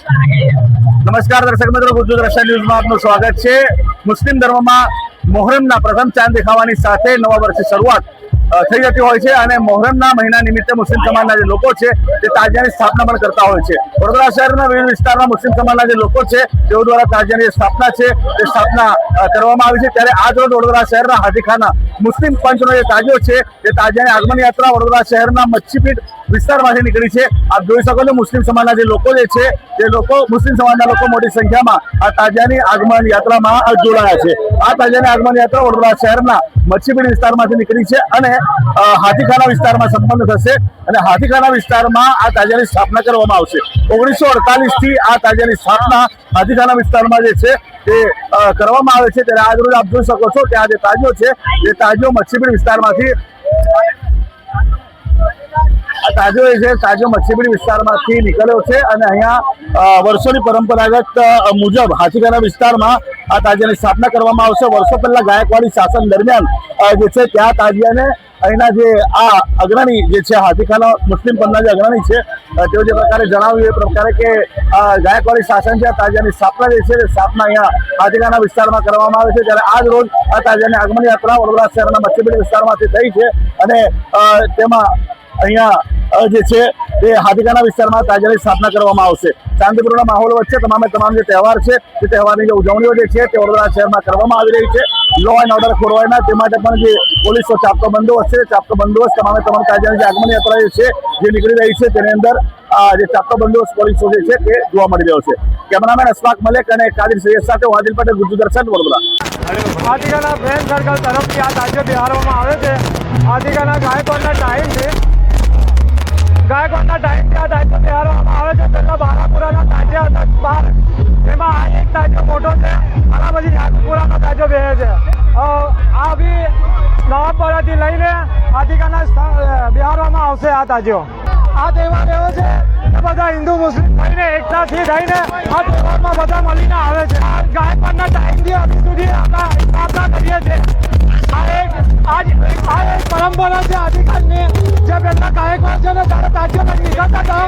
નમસ્કાર દર્શક મિત્રો, ગુજરાત રશિયા ન્યૂઝમાં આપનું સ્વાગત છે। મુસ્લિમ ધર્મમાં મોહરમના પ્રથમ ચાંદ દેખાવાની સાથે નવા વર્ષની શરૂઆત થઈ જતી હોય છે અને મોહરમના મહિના નિમિત્તે મુસ્લિમ સમાજના જે લોકો છે તે તાજિયાની સ્થાપના પણ કરતા હોય છે। વડોદરા શહેરના વિવિધ વિસ્તારમાં મુસ્લિમ સમાજના જે લોકો છે તેઓ દ્વારા તાજિયાની સ્થાપના છે તે સ્થાપના કરવામાં આવી છે। ત્યારે આજ રોજ વડોદરા શહેરના હાજીખાના મુસ્લિમ પંચનો જે તાજિયો છે તે તાજિયાની આગમન યાત્રા વડોદરા શહેરના મચ્છીપીઠ વિસ્તારમાંથી નીકળી છે। આપ જોઈ શકો છો મુસ્લિમ સમાજના જે લોકો જે છે તે લોકો મુસ્લિમ સમાજના લોકો મોટી સંખ્યામાં આ તાજિયાની આગમન યાત્રામાં જોડાયા છે। આ તાજિયાની આગમન યાત્રા વડોદરા શહેરના મચ્છીપીઠ વિસ્તારમાંથી નીકળી છે અને હાથીખાના વિસ્તારમાં સંપન્ન થશે અને હાથીખાના વિસ્તારમાં આ તાજિયાની સ્થાપના કરવામાં આવશે। 1948 થી આ તાજિયાની સ્થાપના હાથીખાના વિસ્તારમાં જે છે તે કરવામાં આવે છે। ત્યારે આજ રોજ આપ જોઈ શકો છો કે આ જે તાજિયો છે તે તાજિયો મચ્છીપીઠ વિસ્તારમાંથી તાજો મચ્છીપીઠ વિસ્તારમાંથી નીકળ્યો છે અને અહીંયા વર્ષોની પરંપરાગત મુજબ હાથીખાના વિસ્તારમાં આ તાજિયાની સ્થાપના કરવામાં આવશે। વર્ષો પહેલા ગાયકવાડી શાસન દરમિયાન જે છે ત્યાં તાજિયાને અહીંના જે આ અગ્રણી જે છે હાથીખાના મુસ્લિમ પંથના જે અગ્રણી છે તેઓ જે પ્રકારે જણાવ્યું એ પ્રકારે કે ગાયકવાડી શાસન છે તાજિયાની સ્થાપના જે છે તે સ્થાપના અહીંયા હાથીખાના વિસ્તારમાં કરવામાં આવે છે। ત્યારે આજ રોજ આ તાજિયાની આગમન યાત્રા વડોદરા શહેરના મચ્છીપીઠ વિસ્તારમાંથી થઈ છે અને તેમાં અહીંયા જે છે તે હાથીખાના વિસ્તારમાં તાજિયાની સ્થાપના કરવામાં આવશે। શાંતિપૂર્ણ માહોલ વચ્ચે તમામ જે તહેવાર છે તે તહેવારની જે ઉજવણીઓ જે છે તે વડોદરા શહેરમાં કરવામાં આવી રહી છે। લો એન્ડ ઓર્ડર ખોરવાય ના તે માટે પણ જે પોલીસનો ચાપતો બંદોબસ્ત છે ચાપતો બંદોબસ્ત તમામ તાજિયાની જે આગમન યાત્રા જે છે જે નીકળી રહી છે તેની અંદર જે ચાપતો બંદોબસ્ત પોલીસો જે છે તે જોવા મળી રહ્યો છે। કેમેરામેન અશફાક મલેક અને કાદિર સૈયદ સાથે વાદિલ પટેલ, ગુજરાત દર્શન, વડોદરા। હાથીખાના ફ્રેન્ડ સર્કલ તરફથી આ તાજિયો બિહારવામાં આવે છે। હાથીખાના ગાયકવાડના ટાઈમથી આ તાજિયો બિહારવામાં આવે છે। પહેલા બારાપુરાના તાજિયા હતા 12, એમાં આ એક તાજિયો મોટો છે અને પછી નાગપુરાનો તાજિયો બે છે। આ બી નવાપરાથી લઈને હાથીખાના બિહારવામાં આવશે આ તાજિયો। આ તહેવાર એવો છે કે બધા હિન્દુ મુસ્લિમ થઈને એકતાથી થઈને આ તહેવારમાં બધા મળીને આવે છે। ગાયકવાડના ટાઈમથી હજી સુધી સ્થાપના કરીએ છીએ। આ એક પરંપરા છે હાથીખાની, જે પહેલા ગાયકવાડ છે ને ત્યારે તાજિયો નીકળતા હતા